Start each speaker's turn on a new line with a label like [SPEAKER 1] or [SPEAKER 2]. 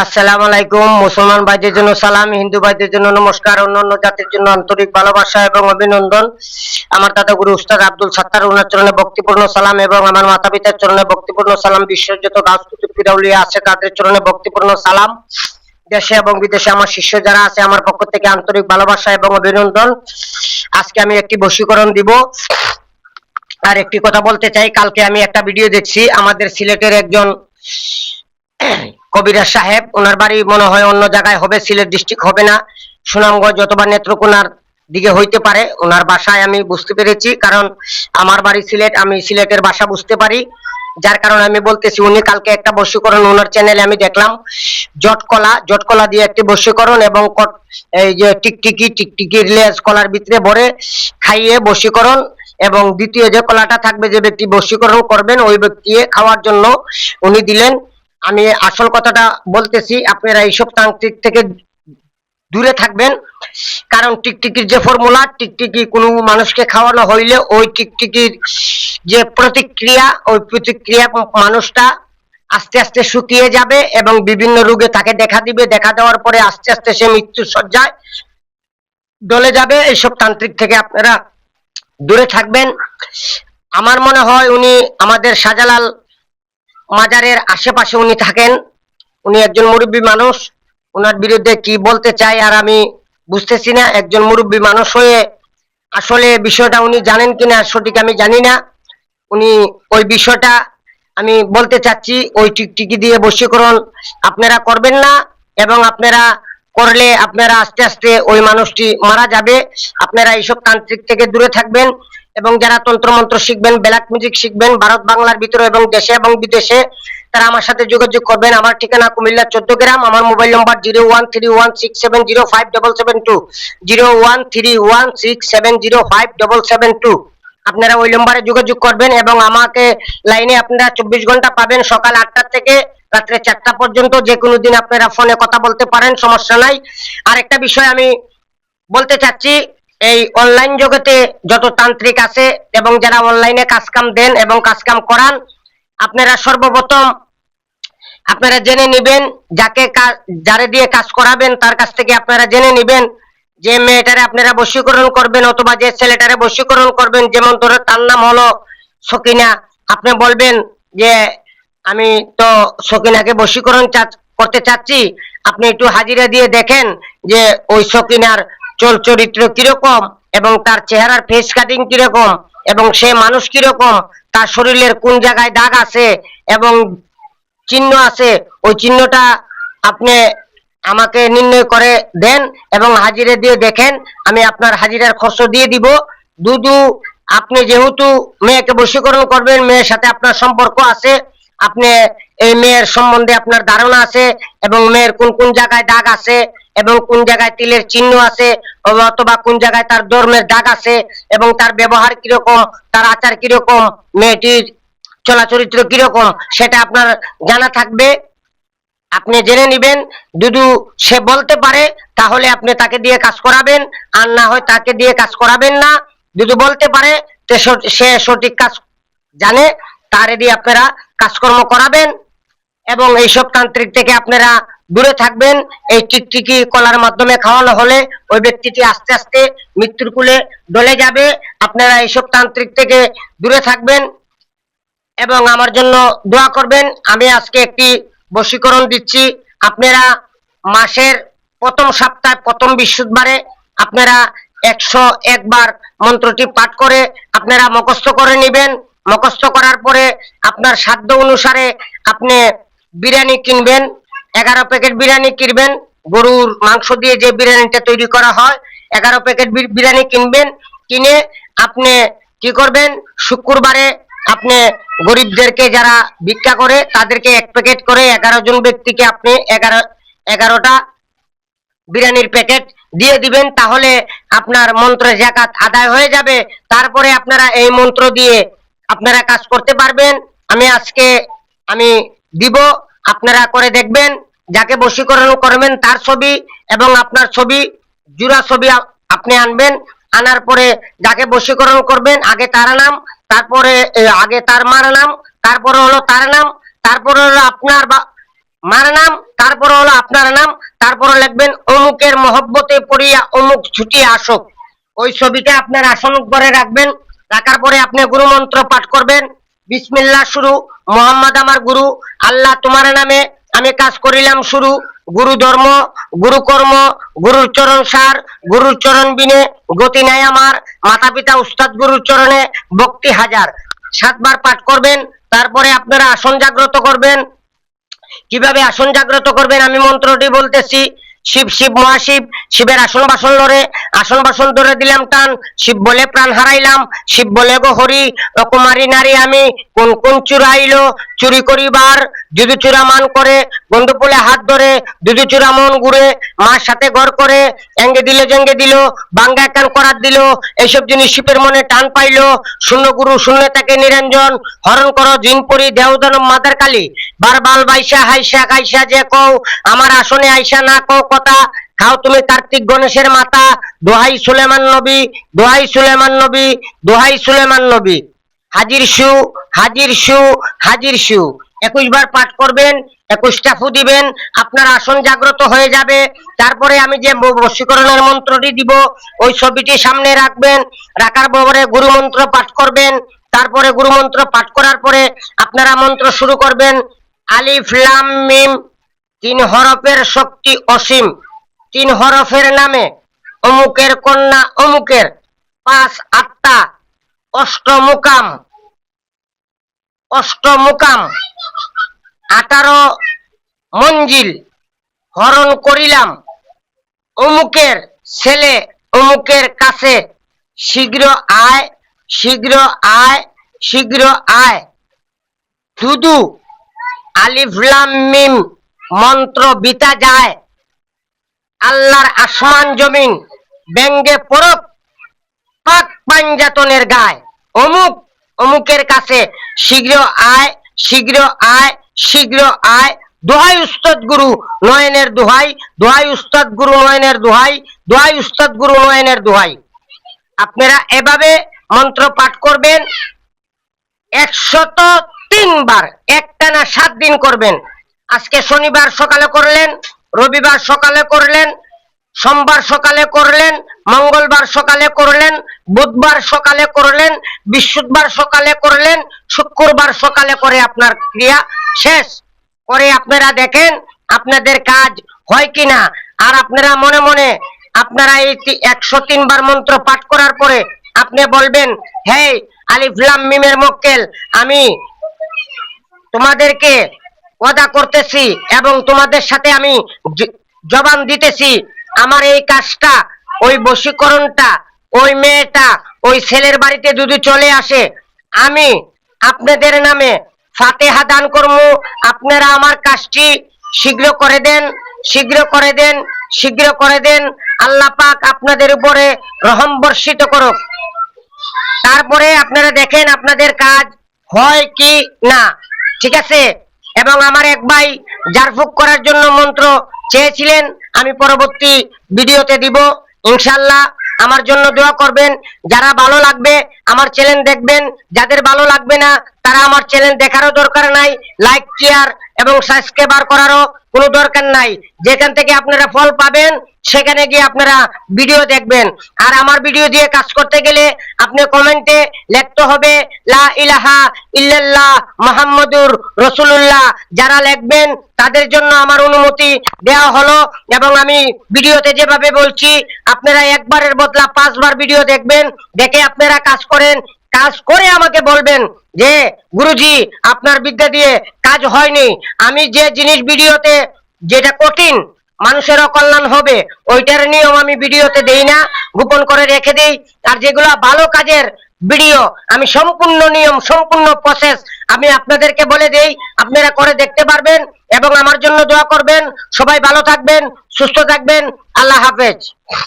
[SPEAKER 1] আসসালামু আলাইকুম। মুসলমান ভাইদের জন্য সালাম, হিন্দু ভাইদের জন্য নমস্কার, অন্যান্য জাতির জন্য আন্তরিক ভালোবাসা এবং অভিনন্দন। আমার দাদা গুরু উস্তাদ আব্দুল সাত্তার ওনার চরণে ভক্তিপূর্ণ সালাম এবং আমার মাতা পিতার চরণে ভক্তিপূর্ণ সালাম। বিশ্বের যত গাছকুতুব পিরাউলিয়া আছে তাদের চরণে ভক্তিপূর্ণ সালাম। দেশে এবং বিদেশে আমার শিষ্য যারা আছে আমার পক্ষ থেকে আন্তরিক ভালোবাসা এবং অভিনন্দন। আজকে আমি একটি বশীকরণ দিব আর একটি কথা বলতে চাই। কালকে আমি একটা ভিডিও দেখছি, আমাদের সিলেটের একজন কবিরাজ সাহেব, ওনার বাড়ি মনে হয় অন্য জায়গায় হবে, সিলেট ডিস্ট্রিক্ট হবে না, সুনামগঞ্জ অথবা নেত্রকোনার দিকে হইতে পারে। ওনার বাসায় আমি বুঝতে পেরেছি, কারণ আমার বাড়ি সিলেট, আমি সিলেটের ভাষা বুঝতে পারি, যার কারণে আমি বলতেছি। উনি কালকে একটা বশীকরণ ওনার চ্যানেলে আমি দেখলাম, জটকলা দিয়ে একটি বশীকরণ এবং এই যে টিকটিকির লেজ কলার ভিতরে ভরে খাইয়ে বশীকরণ, এবং দ্বিতীয় যে কলাটা থাকবে যে ব্যক্তি বশীকরণ করবেন ওই ব্যক্তি খাওয়ার জন্য উনি দিলেন। আমি আসল কথাটা বলতেছি, আপনারা এইসব তান্ত্রিক থেকে দূরে থাকবেন, কারণ টিকটিকির যে ফর্মুলা, টিকটিকি কোনো মানুষকে খাওয়ানো হইলে ওই টিকটিকির যে প্রতিক্রিয়া, ওই প্রতিক্রিয়া মানুষটা আস্তে আস্তে শুকিয়ে যাবে এবং বিভিন্ন রোগে তাকে দেখা দিবে। দেখা দেওয়ার পরে আস্তে আস্তে সে মৃত্যুর শয্যায় ডলে যাবে। এইসব তান্ত্রিক থেকে আপনারা দূরে থাকবেন। আমার মনে হয় উনি আমাদের শাহজালাল মাজারের আশেপাশে উনি থাকেন। উনি একজন মুরব্বী মানুষ, ওনার বিরুদ্ধে কি বলতে চাই আর আমি বুঝতেছি না। একজন মুরব্বী মানুষ হয়ে আসলে বিষয়টা উনি জানেন কিনা সঠিক আমি জানি না। উনি ওই বিষয়টা আমি বলতে চাচ্ছি, ওই টিকটিকি দিয়ে বশীকরণ আপনারা করবেন না, এবং আপনারা করলে আপনারা আস্তে আস্তে ওই মানুষটি মারা যাবে। আপনারা এইসব তান্ত্রিক থেকে দূরে থাকবেন, এবং যারা তন্ত্রমন্ত্র শিখবেন, ব্ল্যাক মিউজিক শিখবেন ভারত বাংলার ভিতরে এবং দেশে এবং বিদেশে, তারা আমার সাথে যোগাযোগ করবেন। আমার ঠিকানা কুমিল্লা 14 গ্রাম। আমার মোবাইল নম্বর 0131670772, 0131670772। আপনারা ওই নম্বরে যোগাযোগ করবেন এবং আমাকে লাইনে আপনারা 24 ঘন্টা পাবেন, সকাল 8টা থেকে রাত্রে 4টা পর্যন্ত। যে কোনো দিন আপনারা ফোনে কথা বলতে পারেন, সমস্যা নাই। আরেকটা বিষয় আমি বলতে চাচ্ছি, এই অনলাইন জগতে যত তান্ত্রিক আছে এবং যারা অনলাইনে কাজকাম দেন এবং কাজকাম করান, আপনারা সর্বপ্রথম আপনারা জেনে নেবেন, যারে দিয়ে কাজ করাবেন তার কাছ থেকে আপনারা জেনে নেবেন যে মেয়েটারে আপনারা বশীকরণ করবেন অথবা যে ছেলেটারে বশীকরণ করবেন, যেমন ধরে তার নাম হলো সকিনা, আপনি বলবেন যে আমি তো সকিনাকে বশীকরণ করতে চাচ্ছি, আপনি একটু হাজিরা দিয়ে দেখেন যে ওই সকিনার চল চরিত্র কিরকম এবং তার চেহারার ফেস কাটিং কিরকম এবং সে মানুষ কিরকম, তার শরীরের কোন জায়গায় দাগ আছে এবং চিহ্ন আছে, ওই চিহ্নটা আপনি আমাকে নির্ণয় করে দেন এবং হাজিরা দিয়ে দেখেন। আমি আপনার হাজিরার খরচ দিয়ে দিব। দুদু, আপনি যেহেতু মেয়েকে বশীকরণ করবেন, মেয়ের সাথে আপনার সম্পর্ক আছে, আপনি এই মেয়ের সম্বন্ধে আপনার ধারণা আছে এবং মেয়ের কোন কোন জায়গায় দাগ আছে এবং কোন জায়গায় তিলের চিহ্ন আছে অথবা কোন জায়গায় তার ধর্মের দাগ আছে এবং তার ব্যবহার কিরকম, তার আচার কিরকম, মেয়েটির চলাচরিত্র কিরকম, সেটা আপনার জানা থাকবে। আপনি জেনে নেবেন। দুদু সে বলতে পারে তাহলে আপনি তাকে দিয়ে কাজ করাবেন, আর না হয় তাকে দিয়ে কাজ করাবেন না। দুদু বলতে পারে সে সঠিক কাজ জানে, তারে দিয়ে আপনারা কাজকর্ম করাবেন এবং এইসব তান্ত্রিক থেকে আপনারা দূরে থাকবেন। এই টিকটিকি কলার মাধ্যমে খাওয়ানো হলে ওই ব্যক্তিটি আস্তে আস্তে মৃত্যুর কুলে ডলে যাবে। আপনারা এইসব তান্ত্রিক থেকে দূরে থাকবেন এবং আমার জন্য দোয়া করবেন। আমি আজকে একটি বশীকরণ দিচ্ছি। আপনারা মাসের প্রথম সপ্তাহে প্রথম বৃহস্পতিবারে আপনারা 101 বার মন্ত্রটি পাঠ করে আপনারা মুখস্থ করে নেবেন। মুখস্থ করার পরে আপনার সাধ্য অনুসারে আপনি বিরিয়ানি কিনবেন, 11 প্যাকেট বিরিয়ানি কিনবেন। গরুর মাংস দিয়ে যে বিরিয়ানিটা তৈরি করা হয়, 11 প্যাকেট বিরিয়ানি কিনবেন। কিনে আপনি কি করবেন, শুক্রবারে আপনি গরিবদেরকে যারা ভিক্ষা করে তাদেরকে 1 প্যাকেট করে 11 জন ব্যক্তিকে আপনি 11টা বিরিয়ানির প্যাকেট দিয়ে দিবেন। তাহলে আপনার মন্ত্রের যাকাত আদায় হয়ে যাবে। তারপরে আপনারা এই মন্ত্র দিয়ে আপনারা কাজ করতে পারবেন। আমি দিব, আপনারা করে দেখবেন। যাকে বশীকরণ করবেন তার ছবি এবং আপনার ছবি, জোড়া ছবি আপনি আনবেন। আনার পরে যাকে বশীকরণ করবেন আগে তার নাম, তারপরে আগে তার মার নাম, তারপরে হলো তার নাম, তারপরে হলো আপনার মার নাম, তারপর হলো আপনার নাম, তারপর লিখবেন অমুকের মহব্বতে পড়িয়া অমুক ছুটি আসুক। ওই ছবিটা আপনার আসন করে রাখবেন। রাখার পরে আপনি গুরু মন্ত্র পাঠ করবেন। বিসমিল্লাহ শুরু, মোহাম্মদ আমার গুরু, আল্লাহ তোমার নামে আমি কাজ করিলাম শুরু, গুরু ধর্ম, গুরু কর্ম, গুরুর চরণ সার, গুরুর চরণ বিনে গতি নাই আমার, মাতা পিতা উস্তাদ গুরুর চরণে ভক্তি হাজার। 7 বার পাঠ করবেন। তারপরে আপনারা আসন জাগ্রত করবেন। কিভাবে আসন জাগ্রত করবেন আমি মন্ত্রটি বলতেছি। শিব শিব মহাশিব, শিবের আসন বাসন লড়ে, আসন বাসন ধরে দিলাম টান, শিব বলে প্রাণ হারাইলাম, শিব বলে গো হরি, অকুমারী নারী আমি, কোন কোন চুরাইলো চুরি করিবার, যদি চূড়া মান করে, বন্ধু বলে হাত ধরে, যদি চূড়া মন ঘুরে, মার সাথে ঘর করে, এঙ্গে দিল জেঙ্গে দিল, বাঙ্গা কান করার দিল, এইসব জিনিস শিবের মনে টান পাইলো, শূন্য গুরু শূন্য তাকে নিরঞ্জন, হরণ করো জিনপুরি দেওদানব মাদার কালী, বারবাল বাইসা হাইসা খাইসা যে কও, আমার আসনে আইসা না কও কথা, খাও তুমি কার্তিক গণেশের মাথা, দোহাই সুলেমান নবী, দোহাই সুলেমান নবী, দোহাই সুলেমান নবী। হাজির শু, হাজির শু, হাজির শু। 21 বার পাঠ করবেন, 21টা ফু দিবেন, আপনার আসন জাগ্রত হয়ে যাবে। তারপরে আমি যে বশীকরণের মন্ত্রটি দিব ওই ছবিটি সামনে রাখবেন। রাখার পরে গুরু মন্ত্র পাঠ করবেন। তারপরে গুরু মন্ত্র পাঠ করার পরে আপনারা মন্ত্র শুরু করবেন। আলিফ লাম মিম, 3 হরফের শক্তি অসীম, 3 হরফের নামে অমুকের কন্যা অমুকের, 5 আত্মা, অষ্টমুকাম, অষ্টমুকাম, 18 মঞ্জিল, হরণ করিলাম অমুকের ছেলে অমুকের কাছে, শীঘ্র আয়, শীঘ্র আয়, শীঘ্র আয়। শুধু আলিফ লাম মিম মন্ত্র বিতা যায়, আল্লাহর আসমান জমিন ব্যঙ্গে পরক, পাক পাঞ্জাতনের গায়, অমুক অমুকের কাছে, শীঘ্র আয়, শীঘ্র আয়, শীঘ্র আয়। দোহাই উস্তাদ গুরু নয়নের দোহাই, দোহাই উস্তাদ গুরু নয়নের দোহাই, দোহাই উস্তাদ গুরু নয়নের দোহাই। আপনারা এভাবে মন্ত্র পাঠ করবেন 103 বার, একটানা 7 দিন করবেন। আজকে শনিবার সকালে করলেন, রবিবার সকালে করলেন, সোমবার সকালে করলেন, মঙ্গলবার সকালে করলেন, বুধবার সকালে করলেন, বৃহস্পতিবার সকালে করলেন, শুক্রবার সকালে করে আপনার ক্রিয়া শেষ করে আপনারা দেখেন আপনাদের কাজ হয় কিনা। আর আপনারা মনে মনে আপনারা এই 103 বার মন্ত্র পাঠ করার পরে আপনি বলবেন, হে আলিফ লাম মিমের মক্কেল, আমি তোমাদেরকে ওয়াদা করতেছি এবং তোমাদের সাথে আমি জবান দিতেছি, আমার এই কাজটা, ওই বশীকরণটা, ওই মেয়েটা ওই ছেলের বাড়িতে যদি চলে আসে, আমি আপনাদের নামে ফাতেহা দান করবো। আপনারা আমার কাজটি শীঘ্র করে দেন, শীঘ্র করে দেন, শীঘ্র করে দেন। আল্লাহ পাক আপনাদের উপরে রহম বর্ষিত করুক। তারপরে আপনারা দেখেন আপনাদের কাজ হয় কি না, ঠিক আছে। এবং আমার এক ভাই জারফুক করার জন্য মন্ত্র চেয়েছিলেন, আমি পরবর্তী ভিডিওতে দিব ইনশাআল্লাহ। আমার জন্য দোয়া করবেন। যারা ভালো লাগবে আমার চ্যানেল দেখবেন, যাদের ভালো লাগবে না তারা আমার চ্যানেল দেখারও দরকার নাই, লাইক শেয়ার এবং সাবস্ক্রাইব করারও কোনো দরকার নাই। যেখান থেকে আপনারা ফল পাবেন সেখানে গিয়ে আপনারা ভিডিও দেখবেন। আর আমার ভিডিও দিয়ে কাজ করতে গেলে আপনি কমেন্টে লিখতে হবে লা ইলাহা ইল্লাল্লাহ মুহাম্মাদুর রাসূলুল্লাহ। যারা লিখবেন তাদের জন্য আমার অনুমতি দেওয়া হলো। এবং আমি ভিডিওতে যেভাবে বলছি আপনারা একবারের বদলা 5 বার ভিডিও দেখবেন, দেখে আপনারা কাজ করেন, কাজ করে আমাকে বলবেন যে গুরুজি আপনার বিদ্যা দিয়ে কাজ হয়নি। আমি যে জিনিস ভিডিওতে যেটা কঠিন মানুষেরও কল্যাণ হবে ওইটার নিয়ম আমি ভিডিওতে দেই না, গোপন করে রেখে দেই। আর যেগুলো ভালো কাজের ভিডিও আমি সম্পূর্ণ নিয়ম, সম্পূর্ণ প্রসেস আমি আপনাদেরকে বলে দেই, আপনারা করে দেখতে পারবেন এবং আমার জন্য দোয়া করবেন। সবাই ভালো থাকবেন, সুস্থ থাকবেন। আল্লাহ হাফেজ।